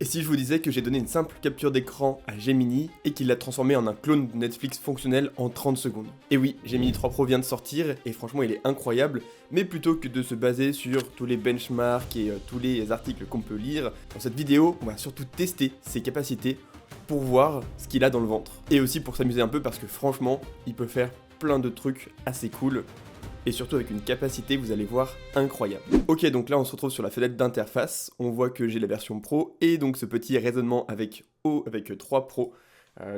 Et si je vous disais que j'ai donné une simple capture d'écran à Gemini et qu'il l'a transformé en un clone de Netflix fonctionnel en 30 secondes? Et oui, Gemini 3 Pro vient de sortir et franchement il est incroyable, mais plutôt que de se baser sur tous les benchmarks et tous les articles qu'on peut lire, dans cette vidéo on va surtout tester ses capacités pour voir ce qu'il a dans le ventre. Et aussi pour s'amuser un peu parce que franchement, il peut faire plein de trucs assez cool. Et surtout avec une capacité, vous allez voir, incroyable. Ok, donc là on se retrouve sur la fenêtre d'interface, on voit que j'ai la version Pro et donc ce petit raisonnement avec 3 Pro.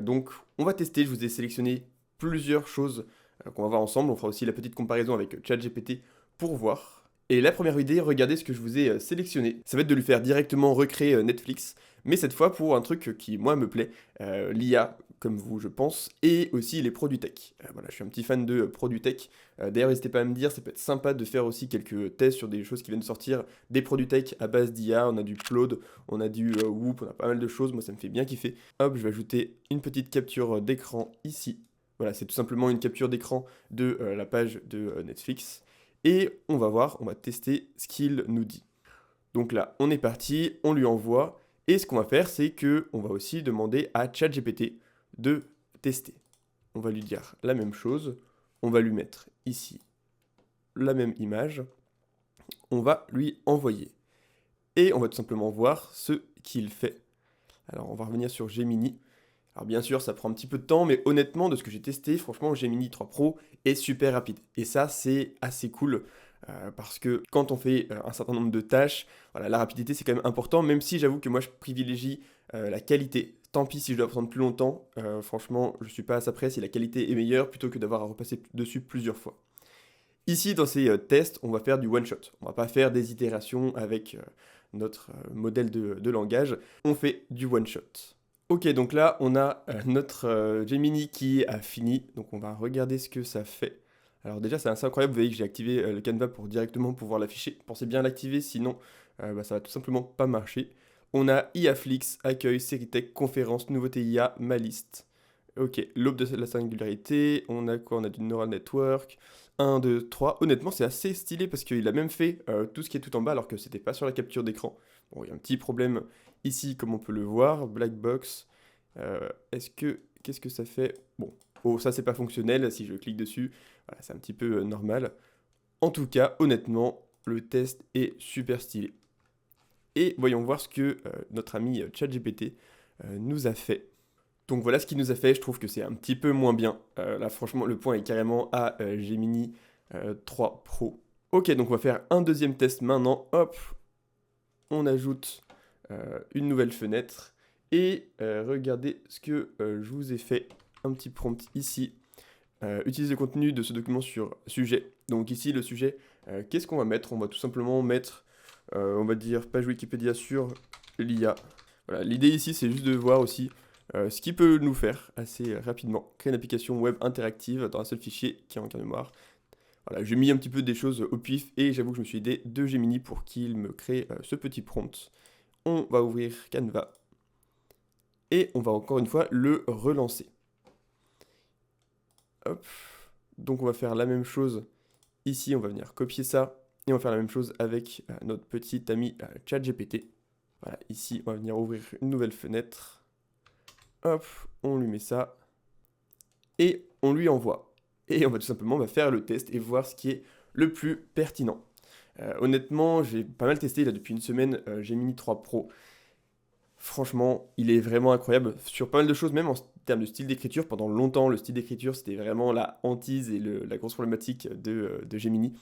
Donc on va tester, je vous ai sélectionné plusieurs choses qu'on va voir ensemble, on fera aussi la petite comparaison avec ChatGPT pour voir. Et la première idée, regardez ce que je vous ai sélectionné, ça va être de lui faire directement recréer Netflix, mais cette fois pour un truc qui moi me plaît, l'IA comme vous je pense, et aussi les produits tech. Voilà, je suis un petit fan de produits tech. D'ailleurs, n'hésitez pas à me dire, ça peut être sympa de faire aussi quelques tests sur des choses qui viennent de sortir, des produits tech à base d'IA, on a du Claude, on a du Whoop, on a pas mal de choses, moi ça me fait bien kiffer. Hop, je vais ajouter une petite capture d'écran ici. Voilà, c'est tout simplement une capture d'écran de la page de Netflix. Et on va voir, on va tester ce qu'il nous dit. Donc là, on est parti, on lui envoie, et ce qu'on va faire, c'est que on va aussi demander à ChatGPT de tester. On va lui dire la même chose, on va lui mettre ici la même image, on va lui envoyer. Et on va tout simplement voir ce qu'il fait. Alors on va revenir sur Gemini. Alors bien sûr, ça prend un petit peu de temps, mais honnêtement, de ce que j'ai testé, franchement, Gemini 3 Pro est super rapide. Et ça, c'est assez cool, parce que quand on fait un certain nombre de tâches, voilà, la rapidité, c'est quand même important, même si j'avoue que moi, je privilégie la qualité. Tant pis si je dois prendre plus longtemps, franchement, je suis pas à ça près si la qualité est meilleure, plutôt que d'avoir à repasser dessus plusieurs fois. Ici, dans ces tests, on va faire du one-shot. On va pas faire des itérations avec notre modèle de langage. On fait du one-shot. Ok, donc là, on a notre Gemini qui a fini. Donc on va regarder ce que ça fait. Alors déjà, c'est assez incroyable. Vous voyez que j'ai activé le Canva pour directement pouvoir l'afficher. Pensez bien à l'activer, sinon ça va tout simplement pas marcher. On a IAFlix, accueil, série tech, conférence, nouveauté IA, ma liste. Ok, l'aube de la singularité, on a quoi? On a du neural network, 1, 2, 3. Honnêtement, c'est assez stylé parce qu'il a même fait tout ce qui est tout en bas alors que c'était pas sur la capture d'écran. Bon, il y a un petit problème ici, comme on peut le voir, black box. Qu'est-ce que ça fait? Bon, oh, ça c'est pas fonctionnel, si je clique dessus, voilà, c'est un petit peu normal. En tout cas, honnêtement, le test est super stylé. Et voyons voir ce que notre ami ChatGPT nous a fait. Donc voilà ce qu'il nous a fait, je trouve que c'est un petit peu moins bien. Là franchement le point est carrément à Gemini 3 Pro. Ok, donc on va faire un deuxième test maintenant. Hop, on ajoute une nouvelle fenêtre. Et regardez ce que je vous ai fait. Un petit prompt ici. Utilise le contenu de ce document sur sujet. Donc ici le sujet, qu'est-ce qu'on va mettre? On va tout simplement mettre, on va dire, page Wikipédia sur l'IA. Voilà, l'idée ici c'est juste de voir aussi ce qu'il peut nous faire assez rapidement. Créer une application web interactive dans un seul fichier qui est en carte mémoire. Voilà, j'ai mis un petit peu des choses au pif et j'avoue que je me suis aidé de Gemini pour qu'il me crée ce petit prompt. On va ouvrir Canva et on va encore une fois le relancer. Hop. Donc on va faire la même chose ici, on va venir copier ça et on va faire la même chose avec notre petit ami ChatGPT. Voilà, ici on va venir ouvrir une nouvelle fenêtre. Hop, on lui met ça et on lui envoie. Et on va tout simplement faire le test et voir ce qui est le plus pertinent. Honnêtement, j'ai pas mal testé là depuis une semaine Gemini 3 Pro. Franchement, il est vraiment incroyable sur pas mal de choses, même en termes de style d'écriture. Pendant longtemps, le style d'écriture, c'était vraiment la hantise et la grosse problématique de Gemini.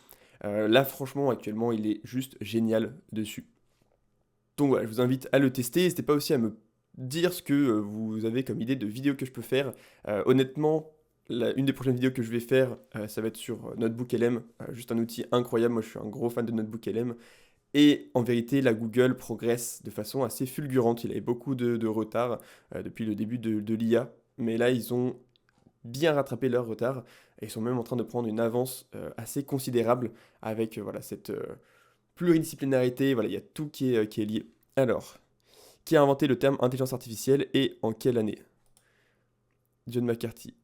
Là, franchement, actuellement, il est juste génial dessus. Donc voilà, je vous invite à le tester. N'hésitez pas aussi à me dire ce que vous avez comme idée de vidéo que je peux faire. Honnêtement, une des prochaines vidéos que je vais faire, ça va être sur Notebook LM, juste un outil incroyable. Moi, je suis un gros fan de Notebook LM. Et en vérité, la Google progresse de façon assez fulgurante. Il avait beaucoup de retard depuis le début de l'IA, mais là, ils ont bien rattrapé leur retard et ils sont même en train de prendre une avance assez considérable avec voilà, cette pluridisciplinarité. Voilà, il y a tout qui est lié. Alors, qui a inventé le terme intelligence artificielle et en quelle année? John McCarthy.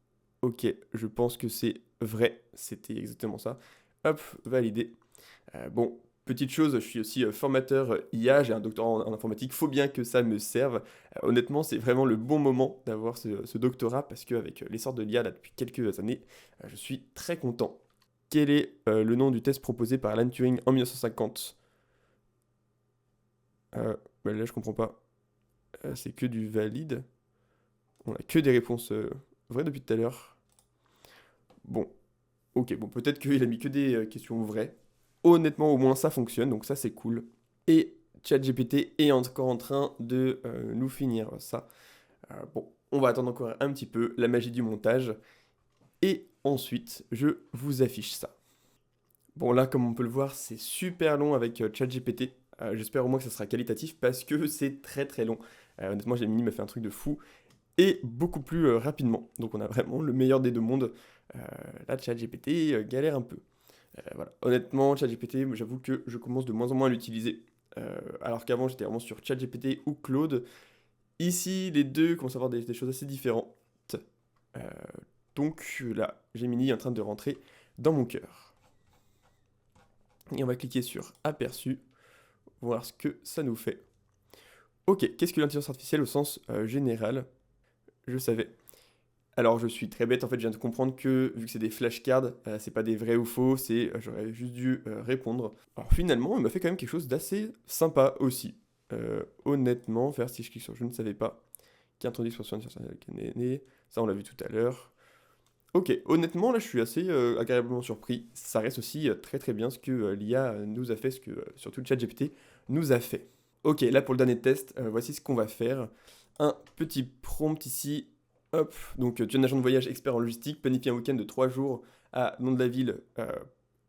Ok, je pense que c'est vrai, c'était exactement ça. Hop, validé. Bon, Petite chose, je suis aussi formateur IA, j'ai un doctorat en informatique, faut bien que ça me serve. Honnêtement, c'est vraiment le bon moment d'avoir ce doctorat parce qu'avec l'essor de l'IA là, depuis quelques années, je suis très content. Quel est le nom du test proposé par Alan Turing en 1950? Là, je comprends pas. C'est que du valide. On a que des réponses vraies depuis tout à l'heure. Bon, ok, bon, peut-être qu'il a mis que des questions vraies. Honnêtement, au moins ça fonctionne, donc ça c'est cool. Et ChatGPT est encore en train de nous finir ça. Bon, on va attendre encore un petit peu, la magie du montage. Et ensuite, je vous affiche ça. Bon, là, comme on peut le voir, c'est super long avec ChatGPT. J'espère au moins que ça sera qualitatif parce que c'est très très long. Honnêtement, Gemini m'a fait un truc de fou et beaucoup plus rapidement. Donc on a vraiment le meilleur des deux mondes. Là, ChatGPT galère un peu. Voilà. Honnêtement, ChatGPT, j'avoue que je commence de moins en moins à l'utiliser. Alors qu'avant, j'étais vraiment sur ChatGPT ou Claude. Ici, les deux commencent à avoir des choses assez différentes. Euh, donc là, Gemini est en train de rentrer dans mon cœur. Et on va cliquer sur Aperçu, voir ce que ça nous fait. Ok, qu'est-ce que l'intelligence artificielle au sens général? Je savais. Alors je suis très bête, en fait je viens de comprendre que vu que c'est des flashcards, c'est pas des vrais ou faux, j'aurais juste dû répondre. Alors finalement, il m'a fait quand même quelque chose d'assez sympa aussi. Honnêtement, faire si je clique sur je ne savais pas, qui introduit sur ça on l'a vu tout à l'heure. Ok, honnêtement là je suis assez agréablement surpris. Ça reste aussi très très bien ce que l'IA nous a fait, ce que surtout le ChatGPT nous a fait. Ok, là pour le dernier test, voici ce qu'on va faire. Un petit prompt ici. Hop, donc tu es un agent de voyage expert en logistique, planifie un week-end de 3 jours à nom de la ville.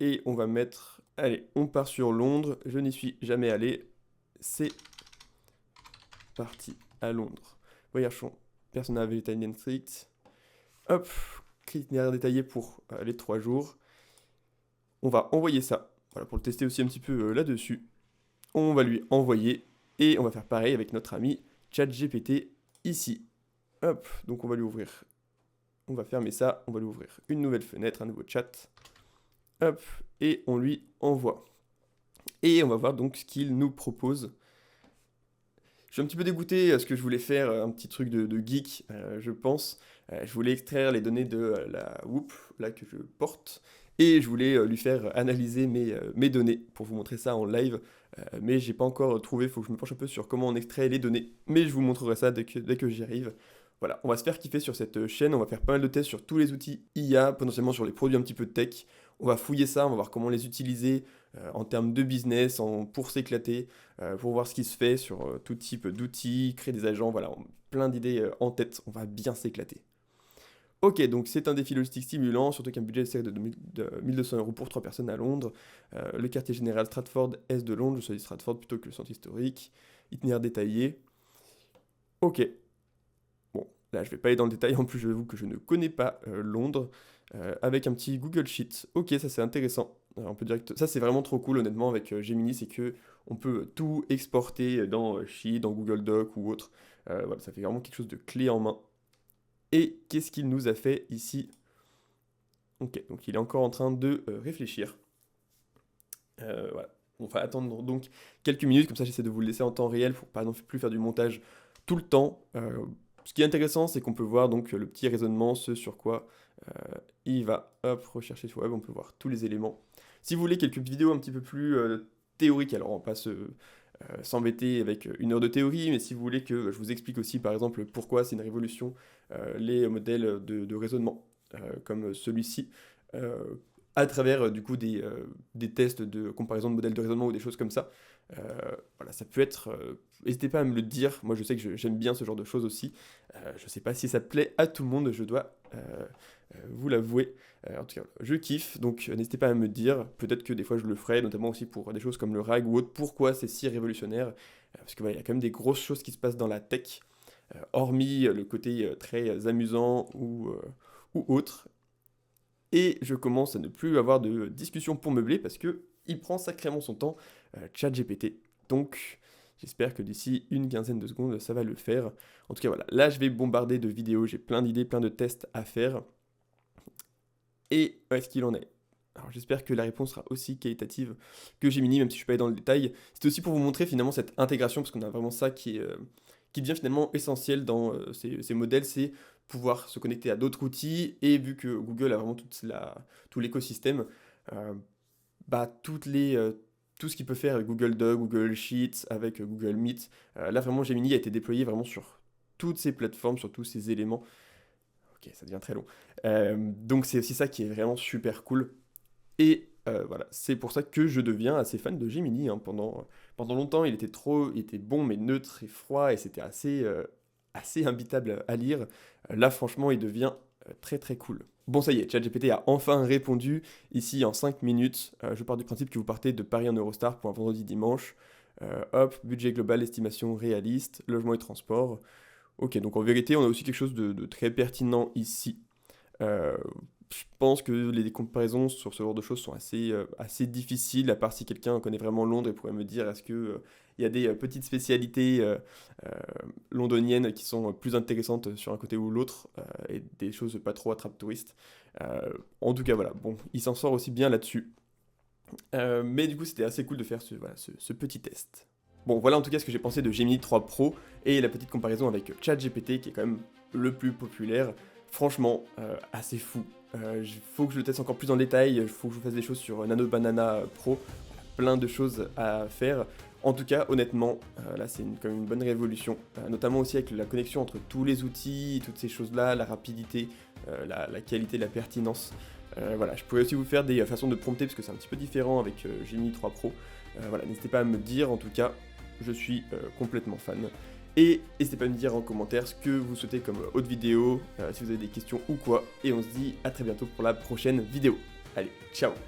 Et on va mettre, allez, on part sur Londres, je n'y suis jamais allé. C'est parti à Londres. Voyage Persona Italian Street. Hop, critères détaillés pour les 3 jours. On va envoyer ça, voilà, pour le tester aussi un petit peu là-dessus. On va lui envoyer et on va faire pareil avec notre ami ChatGPT ici. Hop, donc on va lui ouvrir. On va fermer ça, on va lui ouvrir une nouvelle fenêtre, un nouveau chat. Hop, et on lui envoie. Et on va voir donc ce qu'il nous propose. Je suis un petit peu dégoûté parce que je voulais faire un petit truc de geek, je pense. Je voulais extraire les données de la Whoop, là que je porte, et je voulais lui faire analyser mes données pour vous montrer ça en live. Mais j'ai pas encore trouvé, il faut que je me penche un peu sur comment on extrait les données. Mais je vous montrerai ça dès que j'y arrive. Voilà, on va se faire kiffer sur cette chaîne, on va faire pas mal de tests sur tous les outils IA, potentiellement sur les produits un petit peu de tech. On va fouiller ça, on va voir comment les utiliser en termes de business, pour s'éclater, pour voir ce qui se fait sur tout type d'outils, créer des agents, voilà, plein d'idées en tête, on va bien s'éclater. Ok, donc c'est un défi logistique stimulant, surtout qu'un budget est de 1200 euros pour 3 personnes à Londres. Le quartier général Stratford Est de Londres, je choisis Stratford plutôt que le centre historique. Itinéraire détaillé. Ok, bon, là je vais pas aller dans le détail, en plus je vous que je ne connais pas Londres. Avec un petit Google Sheet. Ok, ça c'est intéressant. Alors, on peut direct... Ça c'est vraiment trop cool honnêtement avec Gemini, c'est que on peut tout exporter dans Sheet, dans Google Doc ou autre. Voilà, ça fait vraiment quelque chose de clé en main. Et qu'est-ce qu'il nous a fait ici? Ok, donc il est encore en train de réfléchir. Voilà. On va attendre donc quelques minutes, comme ça j'essaie de vous le laisser en temps réel pour pas non plus faire du montage tout le temps. Ce qui est intéressant, c'est qu'on peut voir donc le petit raisonnement, ce sur quoi il va rechercher sur web, on peut voir tous les éléments. Si vous voulez quelques vidéos un petit peu plus théoriques, alors on va pas s'embêter avec 1 heure de théorie, mais si vous voulez que je vous explique aussi par exemple pourquoi c'est une révolution, les modèles de raisonnement comme celui-ci, à travers du coup des tests de comparaison de modèles de raisonnement ou des choses comme ça. Voilà, ça peut être... n'hésitez pas à me le dire, moi je sais que j'aime bien ce genre de choses aussi. Je sais pas si ça plaît à tout le monde, je dois vous l'avouer. En tout cas, je kiffe, donc n'hésitez pas à me dire, peut-être que des fois je le ferai, notamment aussi pour des choses comme le RAG ou autre, pourquoi c'est si révolutionnaire, parce que voilà, il y a quand même des grosses choses qui se passent dans la tech, hormis le côté très amusant ou autre. Et je commence à ne plus avoir de discussion pour meubler parce que il prend sacrément son temps, ChatGPT. Donc j'espère que d'ici une quinzaine de secondes, ça va le faire. En tout cas voilà, là je vais bombarder de vidéos, j'ai plein d'idées, plein de tests à faire. Et où est-ce qu'il en est? Alors j'espère que la réponse sera aussi qualitative que Gemini, même si je suis pas allé dans le détail. C'était aussi pour vous montrer finalement cette intégration, parce qu'on a vraiment ça qui devient finalement essentiel dans ces modèles, c'est pouvoir se connecter à d'autres outils, et vu que Google a vraiment tout l'écosystème, euh, tout ce qu'il peut faire avec Google Docs, Google Sheets, avec Google Meet, là vraiment Gemini a été déployé vraiment sur toutes ces plateformes, sur tous ces éléments. Ok, ça devient très long. Donc c'est aussi ça qui est vraiment super cool. Et voilà, c'est pour ça que je deviens assez fan de Gemini, hein. Pendant longtemps, il était bon, mais neutre et froid, et c'était assez imbitable à lire. Là, franchement, il devient très très cool. Bon, ça y est, ChatGPT a enfin répondu. Ici, en 5 minutes, je pars du principe que vous partez de Paris en Eurostar pour un vendredi dimanche. Hop, budget global, estimation réaliste, logement et transport. Ok, donc en vérité, on a aussi quelque chose de très pertinent ici. Euh, je pense que les comparaisons sur ce genre de choses sont assez difficiles, à part si quelqu'un connaît vraiment Londres et pourrait me dire est-ce que il y a des petites spécialités euh, londoniennes qui sont plus intéressantes sur un côté ou l'autre, et des choses pas trop attrape-touristes. En tout cas, voilà, bon, il s'en sort aussi bien là-dessus. Mais du coup, c'était assez cool de faire ce petit test. Bon, voilà en tout cas ce que j'ai pensé de Gemini 3 Pro et la petite comparaison avec ChatGPT qui est quand même le plus populaire. Franchement, assez fou. Il faut que je le teste encore plus en détail, il faut que je fasse des choses sur Nano Banana Pro, plein de choses à faire. En tout cas, honnêtement, là c'est quand même une bonne révolution, notamment aussi avec la connexion entre tous les outils, toutes ces choses-là, la rapidité, la qualité, la pertinence. Voilà, je pourrais aussi vous faire des façons de prompter parce que c'est un petit peu différent avec Gemini 3 Pro. Voilà, n'hésitez pas à me dire, en tout cas, je suis complètement fan. Et n'hésitez pas à me dire en commentaire ce que vous souhaitez comme autre vidéo, si vous avez des questions ou quoi. Et on se dit à très bientôt pour la prochaine vidéo. Allez, ciao!